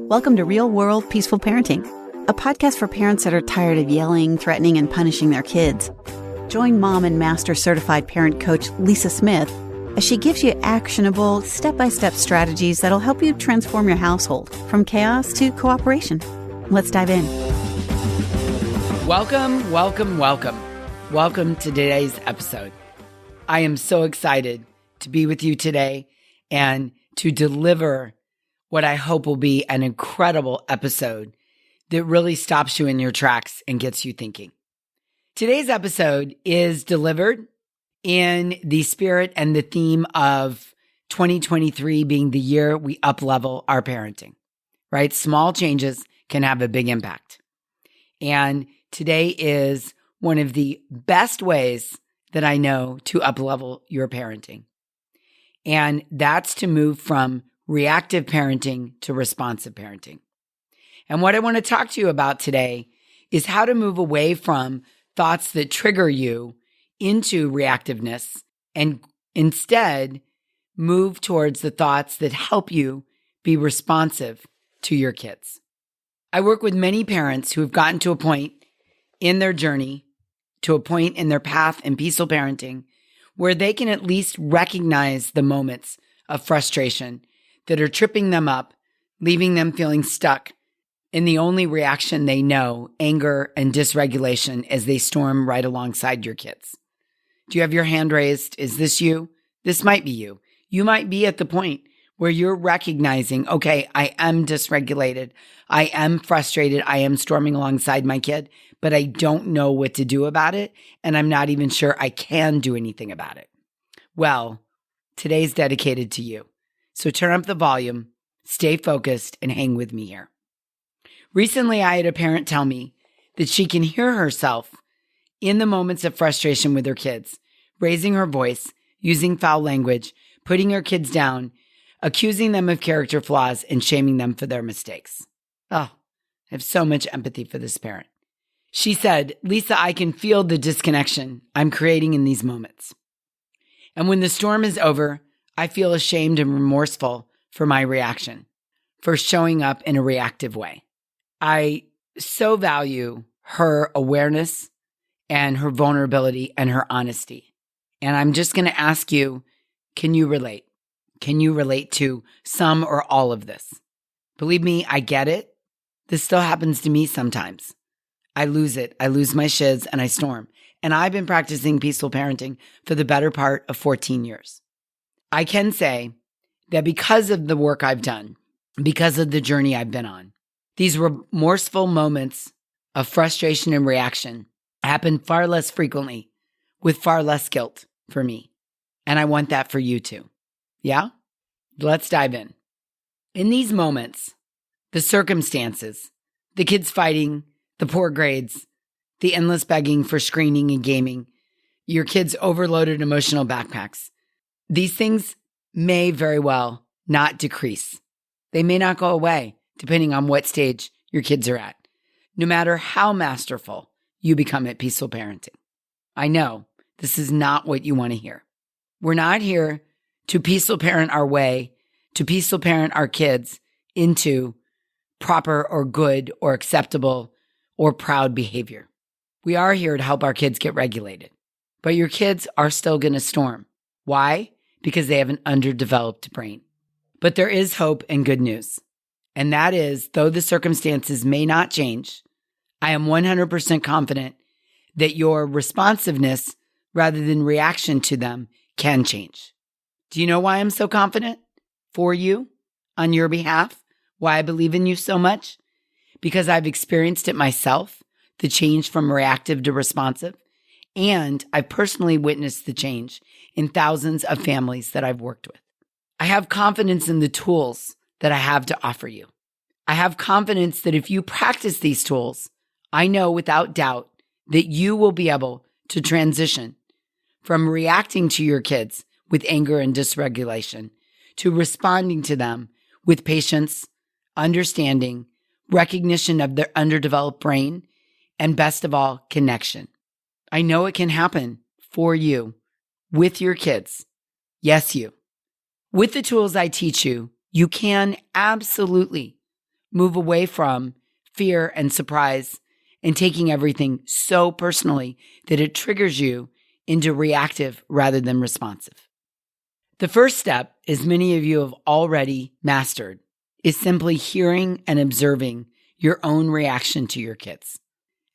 Welcome to Real World Peaceful Parenting, a podcast for parents that are tired of yelling, threatening, and punishing their kids. Join mom and master certified parent coach Lisa Smith as she gives you actionable, step-by-step strategies that'll help you transform your household from chaos to cooperation. Let's dive in. Welcome, welcome, welcome. Welcome to today's episode. I am so excited to be with you today and to deliver what I hope will be an incredible episode that really stops you in your tracks and gets you thinking. Today's episode is delivered in the spirit and the theme of 2023 being the year we up-level our parenting, right? Small changes can have a big impact. And today is one of the best ways that I know to up-level your parenting. And that's to move from reactive parenting to responsive parenting. And what I want to talk to you about today is how to move away from thoughts that trigger you into reactiveness and instead move towards the thoughts that help you be responsive to your kids. I work with many parents who have gotten to a point in their journey, to a point in their path in peaceful parenting, where they can at least recognize the moments of frustration that are tripping them up, leaving them feeling stuck in the only reaction they know, anger and dysregulation, as they storm right alongside your kids. Do you have your hand raised? Is this you? This might be you. You might be at the point where you're recognizing, okay, I am dysregulated. I am frustrated. I am storming alongside my kid, but I don't know what to do about it. And I'm not even sure I can do anything about it. Well, today's dedicated to you. So turn up the volume, stay focused, and hang with me here. Recently, I had a parent tell me that she can hear herself in the moments of frustration with her kids, raising her voice, using foul language, putting her kids down, accusing them of character flaws, and shaming them for their mistakes. Oh, I have so much empathy for this parent. She said, "Lisa, I can feel the disconnection I'm creating in these moments. And when the storm is over, I feel ashamed and remorseful for my reaction, for showing up in a reactive way." I so value her awareness and her vulnerability and her honesty. And I'm just going to ask you, can you relate? Can you relate to some or all of this? Believe me, I get it. This still happens to me sometimes. I lose it. I lose my shiz and I storm. And I've been practicing peaceful parenting for the better part of 14 years. I can say that because of the work I've done, because of the journey I've been on, these remorseful moments of frustration and reaction happen far less frequently with far less guilt for me. And I want that for you too. Yeah? Let's dive in. In these moments, the circumstances, the kids fighting, the poor grades, the endless begging for screening and gaming, your kids' overloaded emotional backpacks, these things may very well not decrease. They may not go away, depending on what stage your kids are at, no matter how masterful you become at peaceful parenting. I know this is not what you want to hear. We're not here to peaceful parent our way, to peaceful parent our kids into proper or good or acceptable or proud behavior. We are here to help our kids get regulated. But your kids are still going to storm. Why? Because they have an underdeveloped brain. But there is hope and good news. And that is, though the circumstances may not change, I am 100% confident that your responsiveness rather than reaction to them can change. Do you know why I'm so confident for you, on your behalf? Why I believe in you so much? Because I've experienced it myself, the change from reactive to responsive. And I personally witnessed the change in thousands of families that I've worked with. I have confidence in the tools that I have to offer you. I have confidence that if you practice these tools, I know without doubt that you will be able to transition from reacting to your kids with anger and dysregulation to responding to them with patience, understanding, recognition of their underdeveloped brain, and best of all, connection. I know it can happen for you with your kids. Yes, you. With the tools I teach you, you can absolutely move away from fear and surprise and taking everything so personally that it triggers you into reactive rather than responsive. The first step, as many of you have already mastered, is simply hearing and observing your own reaction to your kids.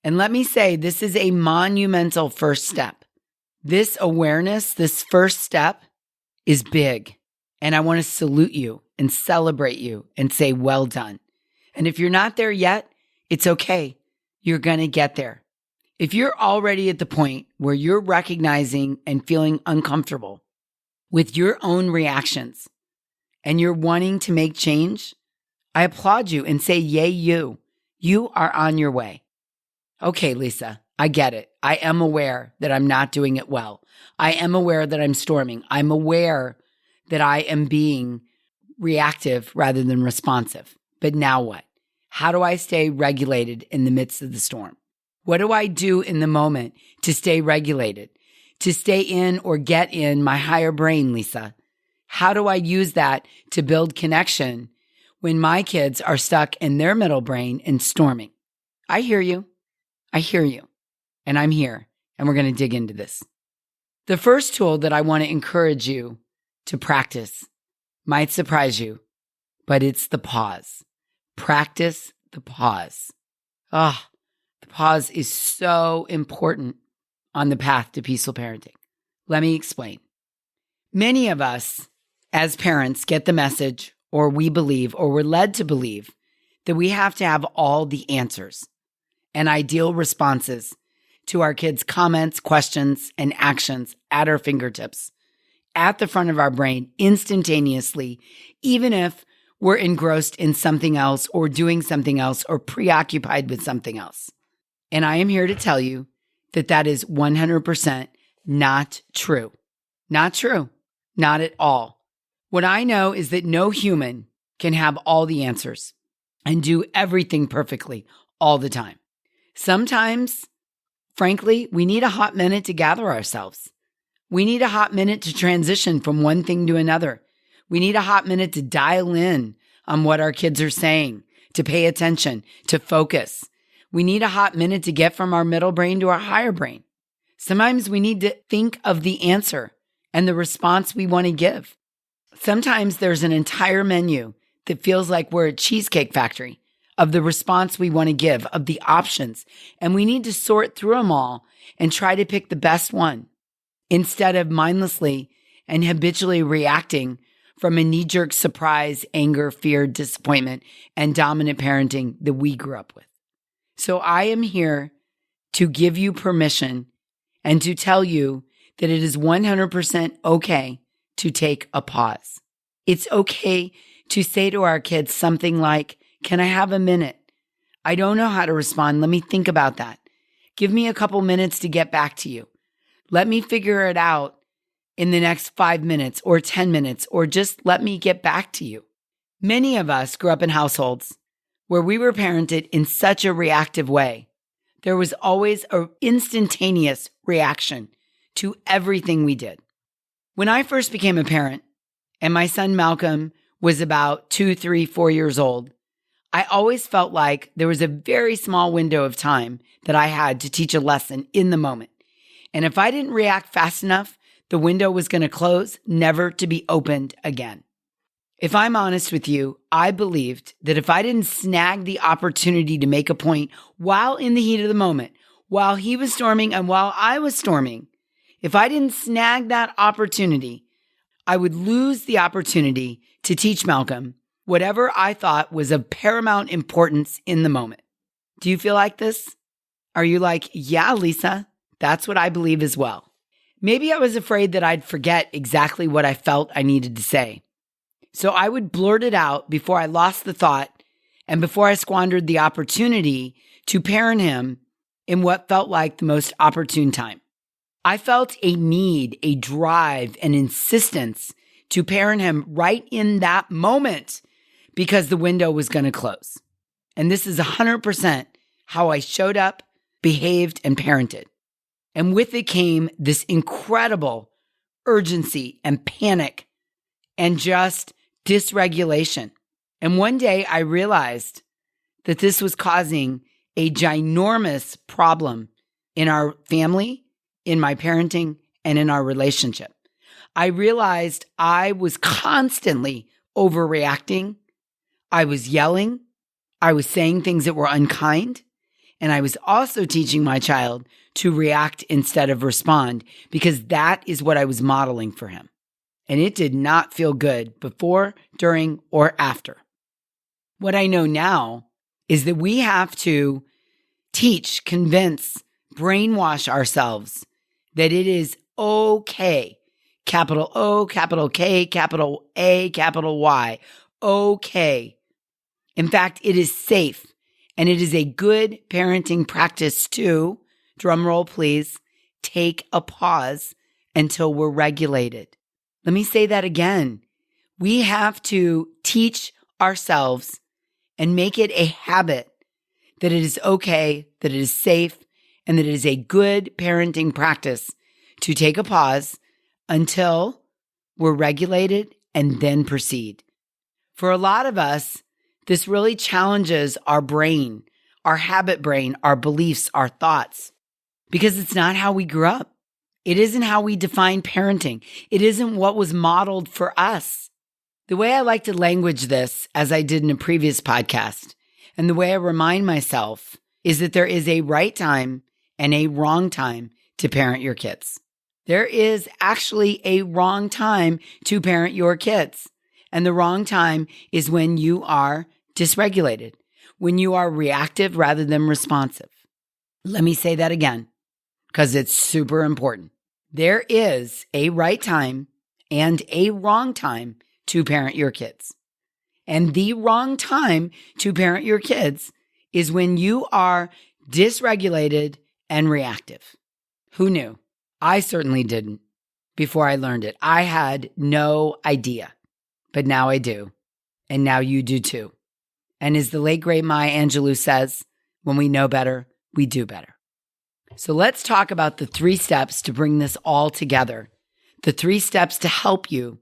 And let me say, this is a monumental first step. This awareness, this first step is big. And I want to salute you and celebrate you and say, well done. And if you're not there yet, it's okay. You're going to get there. If you're already at the point where you're recognizing and feeling uncomfortable with your own reactions and you're wanting to make change, I applaud you and say, yay, you. You are on your way. Okay, Lisa, I get it. I am aware that I'm not doing it well. I am aware that I'm storming. I'm aware that I am being reactive rather than responsive. But now what? How do I stay regulated in the midst of the storm? What do I do in the moment to stay regulated, to stay in or get in my higher brain, Lisa? How do I use that to build connection when my kids are stuck in their middle brain and storming? I hear you. I hear you. And I'm here. And we're going to dig into this. The first tool that I want to encourage you to practice might surprise you, but it's the pause. Practice the pause. The pause is so important on the path to peaceful parenting. Let me explain. Many of us as parents get the message, or we believe, or we're led to believe that we have to have all the answers and ideal responses to our kids' comments, questions, and actions at our fingertips, at the front of our brain, instantaneously, even if we're engrossed in something else or doing something else or preoccupied with something else. And I am here to tell you that that is 100% not true. Not true. Not at all. What I know is that no human can have all the answers and do everything perfectly all the time. Sometimes, frankly, we need a hot minute to gather ourselves. We need a hot minute to transition from one thing to another. We need a hot minute to dial in on what our kids are saying, to pay attention, to focus. We need a hot minute to get from our middle brain to our higher brain. Sometimes we need to think of the answer and the response we want to give. Sometimes there's an entire menu that feels like we're a cheesecake factory of the response we want to give, of the options, and we need to sort through them all and try to pick the best one instead of mindlessly and habitually reacting from a knee-jerk surprise, anger, fear, disappointment, and dominant parenting that we grew up with. So I am here to give you permission and to tell you that it is 100% okay to take a pause. It's okay to say to our kids something like, can I have a minute? I don't know how to respond. Let me think about that. Give me a couple minutes to get back to you. Let me figure it out in the next 5 minutes or 10 minutes, or just let me get back to you. Many of us grew up in households where we were parented in such a reactive way. There was always an instantaneous reaction to everything we did. When I first became a parent and my son Malcolm was about 2, 3, 4 years old, I always felt like there was a very small window of time that I had to teach a lesson in the moment. And if I didn't react fast enough, the window was going to close, never to be opened again. If I'm honest with you, I believed that if I didn't snag the opportunity to make a point while in the heat of the moment, while he was storming and while I was storming, if I didn't snag that opportunity, I would lose the opportunity to teach Malcolm whatever I thought was of paramount importance in the moment. Do you feel like this? Are you like, yeah, Lisa, that's what I believe as well? Maybe I was afraid that I'd forget exactly what I felt I needed to say. So I would blurt it out before I lost the thought and before I squandered the opportunity to parent him in what felt like the most opportune time. I felt a need, a drive, an insistence to parent him right in that moment because the window was going to close. And this is 100% how I showed up, behaved, and parented. And with it came this incredible urgency and panic and just dysregulation. And one day I realized that this was causing a ginormous problem in our family, in my parenting, and in our relationship. I realized I was constantly overreacting. I was yelling. I was saying things that were unkind. And I was also teaching my child to react instead of respond, because that is what I was modeling for him. And it did not feel good before, during, or after. What I know now is that we have to teach, convince, brainwash ourselves that it is okay, capital O, capital K, capital A, capital Y, okay. In fact, it is safe, and it is a good parenting practice to, drum roll please, take a pause until we're regulated. Let me say that again. We have to teach ourselves and make it a habit that it is okay, that it is safe, and that it is a good parenting practice to take a pause until we're regulated and then proceed. For a lot of us, this really challenges our brain, our habit brain, our beliefs, our thoughts, because it's not how we grew up. It isn't how we define parenting. It isn't what was modeled for us. The way I like to language this, as I did in a previous podcast, and the way I remind myself, is that there is a right time and a wrong time to parent your kids. There is actually a wrong time to parent your kids. And the wrong time is when you are dysregulated, when you are reactive rather than responsive. Let me say that again, because it's super important. There is a right time and a wrong time to parent your kids. And the wrong time to parent your kids is when you are dysregulated and reactive. Who knew? I certainly didn't before I learned it. I had no idea, but now I do. And now you do too. And as the late great Maya Angelou says, when we know better, we do better. So let's talk about the 3 steps to bring this all together. The 3 steps to help you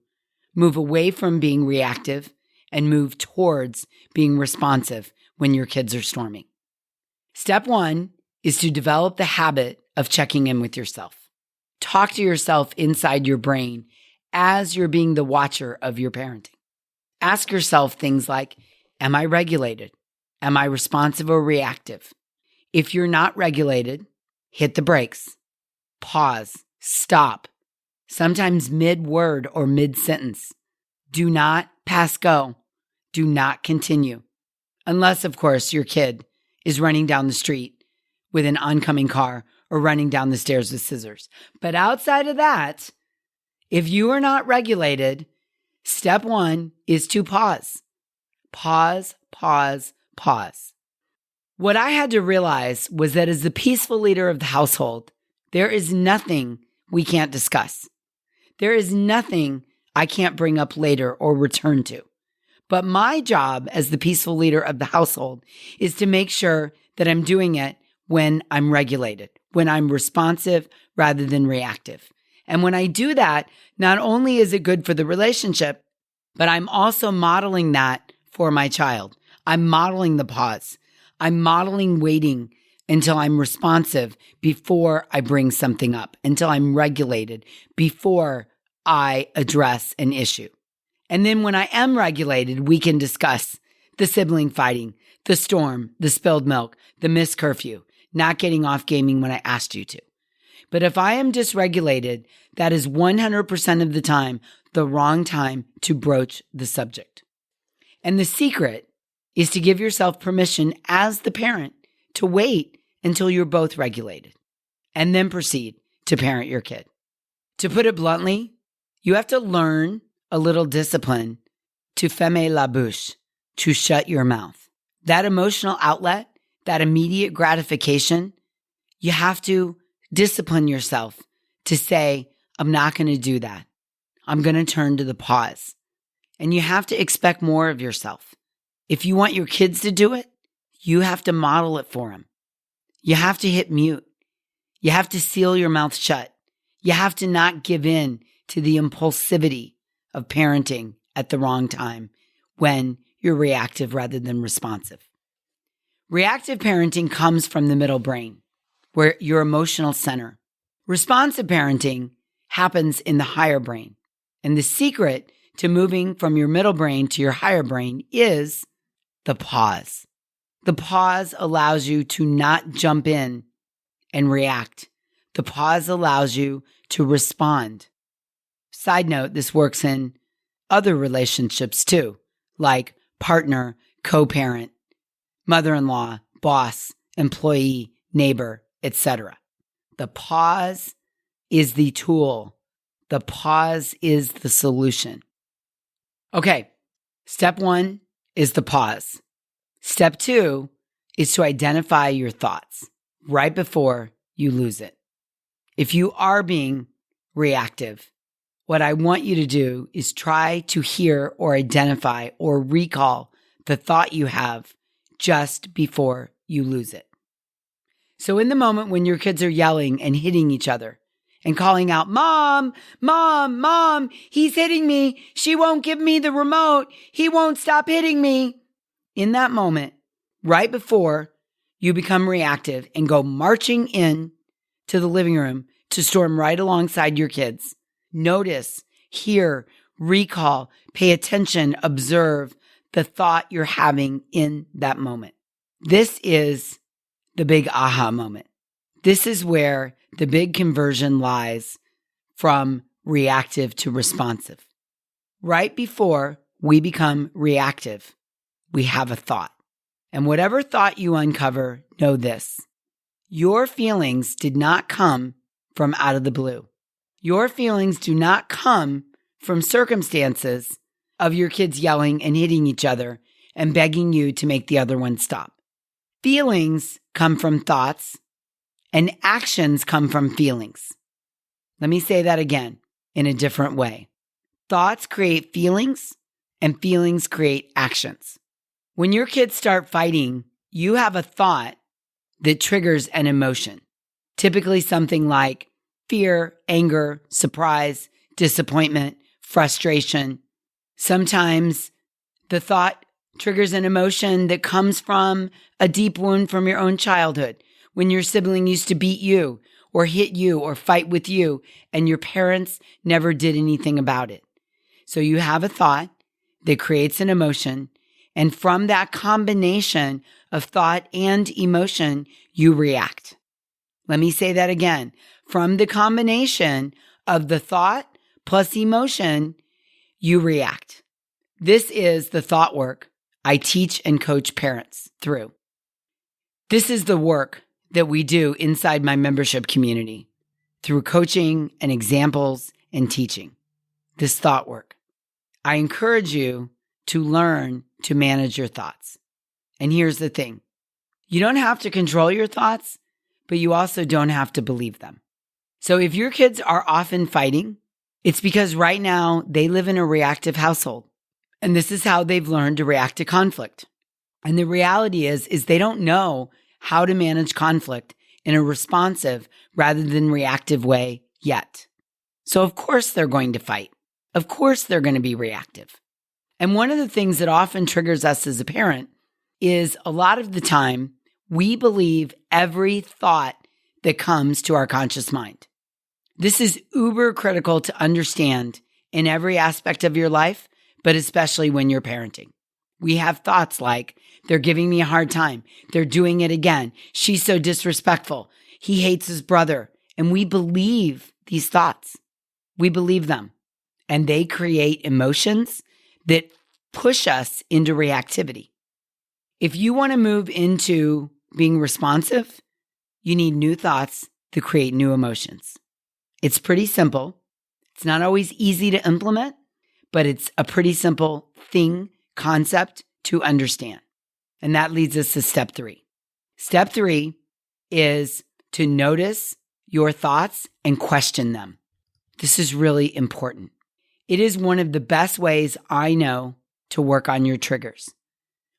move away from being reactive and move towards being responsive when your kids are storming. Step 1 is to develop the habit of checking in with yourself. Talk to yourself inside your brain as you're being the watcher of your parenting. Ask yourself things like, am I regulated? Am I responsive or reactive? If you're not regulated, hit the brakes. Pause. Stop. Sometimes mid-word or mid-sentence. Do not pass go. Do not continue. Unless, of course, your kid is running down the street with an oncoming car or running down the stairs with scissors. But outside of that, if you are not regulated, step 1 is to pause. Pause, pause, pause. What I had to realize was that as the peaceful leader of the household, there is nothing we can't discuss. There is nothing I can't bring up later or return to. But my job as the peaceful leader of the household is to make sure that I'm doing it when I'm regulated, when I'm responsive rather than reactive. And when I do that, not only is it good for the relationship, but I'm also modeling that for my child. I'm modeling the pause. I'm modeling waiting until I'm responsive before I bring something up, until I'm regulated before I address an issue. And then when I am regulated, we can discuss the sibling fighting, the storm, the spilled milk, the missed curfew, not getting off gaming when I asked you to. But if I am dysregulated, that is 100% of the time the wrong time to broach the subject. And the secret is to give yourself permission as the parent to wait until you're both regulated and then proceed to parent your kid. To put it bluntly, you have to learn a little discipline to fermer la bouche, to shut your mouth. That emotional outlet, that immediate gratification, you have to discipline yourself to say, I'm not going to do that. I'm going to turn to the pause. And you have to expect more of yourself. If you want your kids to do it, you have to model it for them. You have to hit mute. You have to seal your mouth shut. You have to not give in to the impulsivity of parenting at the wrong time when you're reactive rather than responsive. Reactive parenting comes from the middle brain, where your emotional center. Responsive parenting happens in the higher brain. And the secret to moving from your middle brain to your higher brain is the pause. The pause allows you to not jump in and react. The pause allows you to respond. Side note, this works in other relationships too, like partner, co-parent, mother-in-law, boss, employee, neighbor, etc. The pause is the tool. The pause is the solution. Okay, step 1 is the pause. Step 2 is to identify your thoughts right before you lose it. If you are being reactive, what I want you to do is try to hear or identify or recall the thought you have just before you lose it. So in the moment when your kids are yelling and hitting each other and calling out, "Mom, Mom, Mom, he's hitting me. She won't give me the remote. He won't stop hitting me." In that moment, right before you become reactive and go marching in to the living room to storm right alongside your kids, notice, hear, recall, pay attention, observe the thought you're having in that moment. This is the big aha moment. This is where the big conversion lies from reactive to responsive. Right before we become reactive, we have a thought. And whatever thought you uncover, know this: your feelings did not come from out of the blue. Your feelings do not come from circumstances of your kids yelling and hitting each other and begging you to make the other one stop. Feelings come from thoughts, and actions come from feelings. Let me say that again in a different way. Thoughts create feelings, and feelings create actions. When your kids start fighting, you have a thought that triggers an emotion, typically something like fear, anger, surprise, disappointment, frustration. Sometimes the thought triggers an emotion that comes from a deep wound from your own childhood, when your sibling used to beat you or hit you or fight with you and your parents never did anything about it. So you have a thought that creates an emotion, and from that combination of thought and emotion, you react. Let me say that again. From the combination of the thought plus emotion, you react. This is the thought work I teach and coach parents through. This is the work that we do inside my membership community through coaching and examples and teaching. This thought work. I encourage you to learn to manage your thoughts. And here's the thing. You don't have to control your thoughts, but you also don't have to believe them. So if your kids are often fighting, it's because right now they live in a reactive household. And this is how they've learned to react to conflict. And the reality is they don't know how to manage conflict in a responsive rather than reactive way yet. So of course they're going to fight. Of course they're going to be reactive. And one of the things that often triggers us as a parent is a lot of the time we believe every thought that comes to our conscious mind. This is uber critical to understand in every aspect of your life, but especially when you're parenting. We have thoughts like, they're giving me a hard time. They're doing it again. She's so disrespectful. He hates his brother. And we believe these thoughts. We believe them. And they create emotions that push us into reactivity. If you want to move into being responsive, you need new thoughts to create new emotions. It's pretty simple. It's not always easy to implement, but it's a pretty simple concept to understand. And that leads us to step 3. Step 3 is to notice your thoughts and question them. This is really important. It is one of the best ways I know to work on your triggers,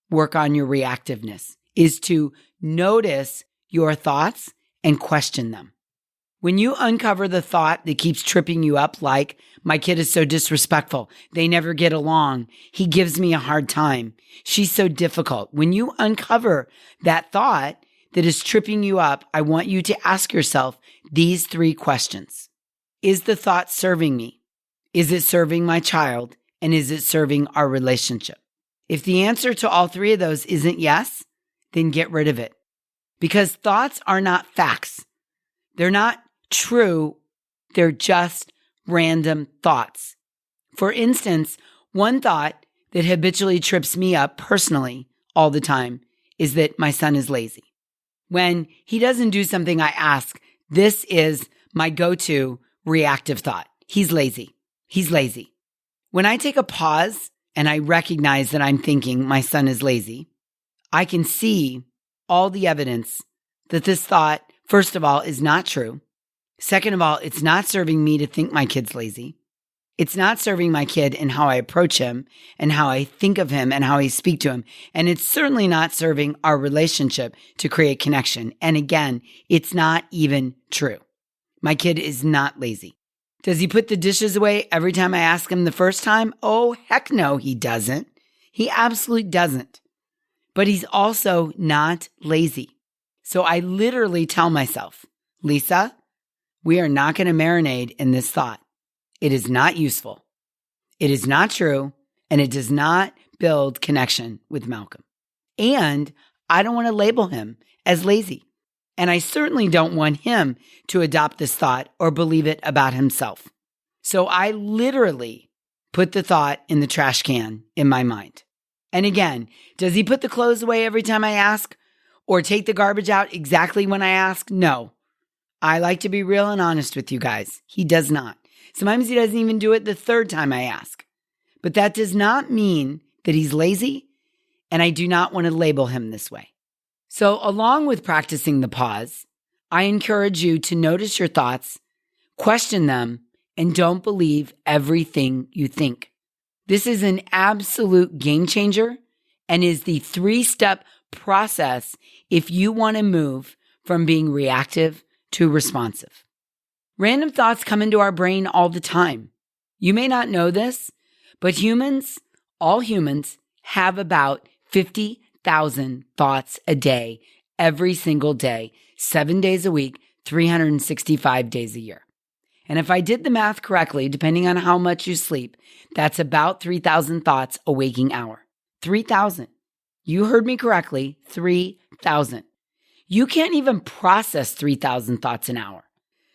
work on your reactiveness, is to notice your thoughts and question them. When you uncover the thought that keeps tripping you up, like, my kid is so disrespectful, they never get along, he gives me a hard time, she's so difficult. When you uncover that thought that is tripping you up, I want you to ask yourself these 3 questions. Is the thought serving me? Is it serving my child? And is it serving our relationship? If the answer to all 3 of those isn't yes, then get rid of it. Because thoughts are not facts. They're not true. They're just random thoughts. For instance, one thought that habitually trips me up personally all the time is that my son is lazy. When he doesn't do something I ask, this is my go-to reactive thought. He's lazy. He's lazy. When I take a pause and I recognize that I'm thinking my son is lazy, I can see all the evidence that this thought, first of all, is not true. Second of all, it's not serving me to think my kid's lazy. It's not serving my kid in how I approach him and how I think of him and how I speak to him. And it's certainly not serving our relationship to create connection. And again, it's not even true. My kid is not lazy. Does he put the dishes away every time I ask him the first time? Oh, heck no, he doesn't. He absolutely doesn't. But he's also not lazy. So I literally tell myself, Lisa, we are not going to marinate in this thought. It is not useful. It is not true. And it does not build connection with Malcolm. And I don't want to label him as lazy. And I certainly don't want him to adopt this thought or believe it about himself. So I literally put the thought in the trash can in my mind. And again, does he put the clothes away every time I ask or take the garbage out exactly when I ask? No. I like to be real and honest with you guys. He does not. Sometimes he doesn't even do it the 3rd time I ask. But that does not mean that he's lazy, and I do not want to label him this way. So along with practicing the pause, I encourage you to notice your thoughts, question them, and don't believe everything you think. This is an absolute game changer and is the 3-step process if you want to move from being reactive to responsive. Random thoughts come into our brain all the time. You may not know this, but all humans, have about 50,000 thoughts a day, every single day, 7 days a week, 365 days a year. And if I did the math correctly, depending on how much you sleep, that's about 3,000 thoughts a waking hour. 3,000. You heard me correctly, 3,000. You can't even process 3,000 thoughts an hour.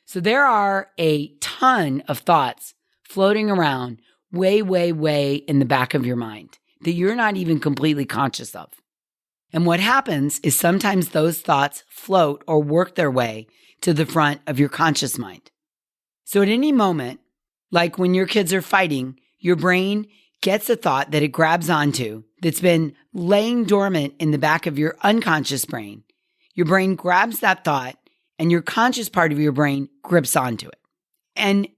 So there are a ton of thoughts floating around way, way, way in the back of your mind that you're not even completely conscious of. And what happens is sometimes those thoughts float or work their way to the front of your conscious mind. So at any moment, like when your kids are fighting, your brain gets a thought that it grabs onto that's been laying dormant in the back of your unconscious brain. Your brain grabs that thought and your conscious part of your brain grips onto it. And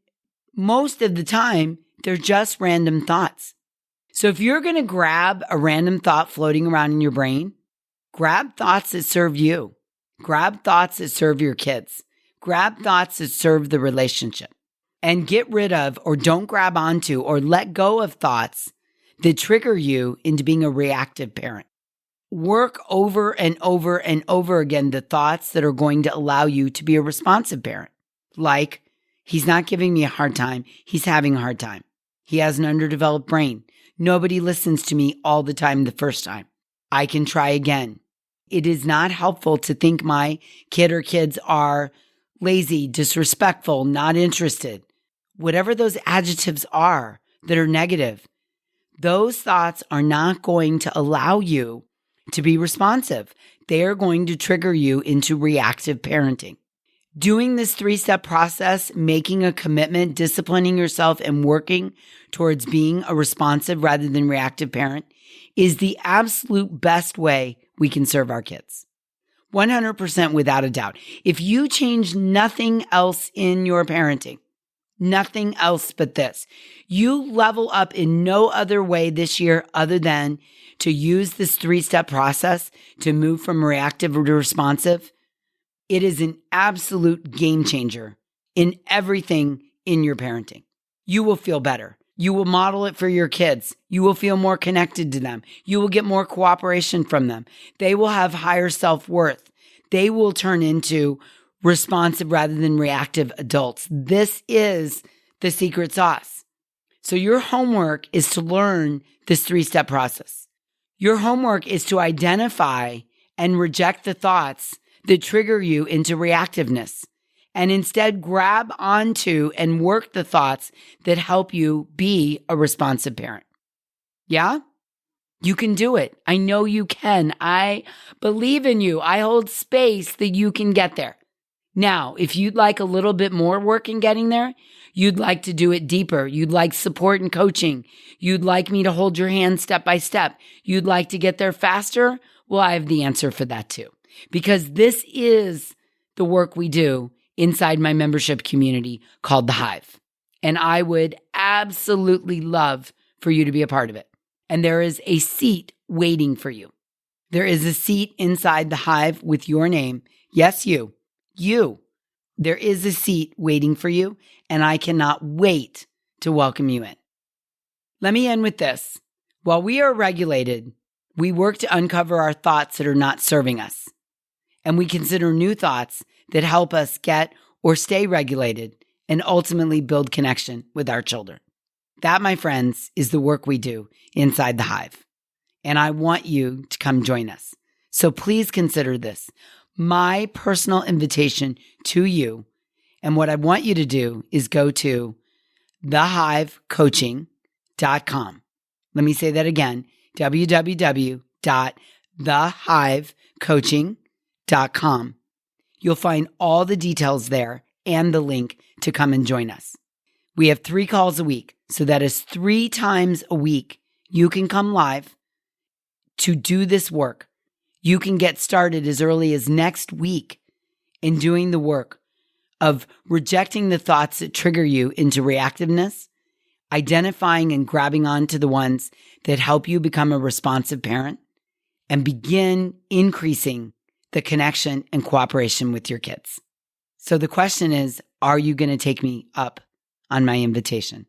most of the time, they're just random thoughts. So if you're going to grab a random thought floating around in your brain, grab thoughts that serve you. Grab thoughts that serve your kids. Grab thoughts that serve the relationship. And get rid of or don't grab onto or let go of thoughts that trigger you into being a reactive parent. Work over and over and over again the thoughts that are going to allow you to be a responsive parent. Like, he's not giving me a hard time. He's having a hard time. He has an underdeveloped brain. Nobody listens to me all the time the first time. I can try again. It is not helpful to think my kid or kids are lazy, disrespectful, not interested. Whatever those adjectives are that are negative, those thoughts are not going to allow you to be responsive. They are going to trigger you into reactive parenting. Doing this 3-step process, making a commitment, disciplining yourself, and working towards being a responsive rather than reactive parent is the absolute best way we can serve our kids. 100% without a doubt. If you change nothing else in your parenting, nothing else but this, you level up in no other way this year other than to use this 3-step process to move from reactive to responsive, it is an absolute game changer in everything in your parenting. You will feel better. You will model it for your kids. You will feel more connected to them. You will get more cooperation from them. They will have higher self-worth. They will turn into responsive rather than reactive adults. This is the secret sauce. So your homework is to learn this 3-step process. Your homework is to identify and reject the thoughts that trigger you into reactiveness, and instead grab onto and work the thoughts that help you be a responsive parent. Yeah? You can do it. I know you can. I believe in you. I hold space that you can get there. Now, if you'd like a little bit more work in getting there, you'd like to do it deeper. You'd like support and coaching. You'd like me to hold your hand step by step. You'd like to get there faster. Well, I have the answer for that too, because this is the work we do inside my membership community called The Hive. And I would absolutely love for you to be a part of it. And there is a seat waiting for you. There is a seat inside The Hive with your name. Yes, you. There is a seat waiting for you, and I cannot wait to welcome you in. Let me end with this. While we are regulated, we work to uncover our thoughts that are not serving us. And we consider new thoughts that help us get or stay regulated and ultimately build connection with our children. That, my friends, is the work we do inside The Hive. And I want you to come join us. So please consider this my personal invitation to you. And what I want you to do is go to thehivecoaching.com. Let me say that again, www.thehivecoaching.com. You'll find all the details there and the link to come and join us. We have 3 calls a week, so that is 3 times a week you can come live to do this work. You can get started as early as next week in doing the work of rejecting the thoughts that trigger you into reactiveness, identifying and grabbing onto the ones that help you become a responsive parent, and begin increasing the connection and cooperation with your kids. So the question is, are you going to take me up on my invitation?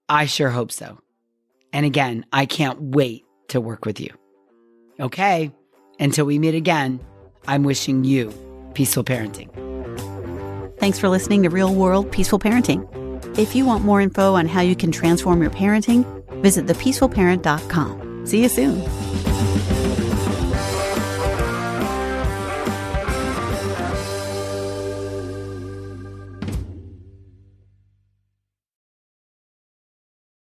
I sure hope so. And again, I can't wait to work with you. Okay, until we meet again, I'm wishing you peaceful parenting. Thanks for listening to Real World Peaceful Parenting. If you want more info on how you can transform your parenting, visit thepeacefulparent.com. See you soon.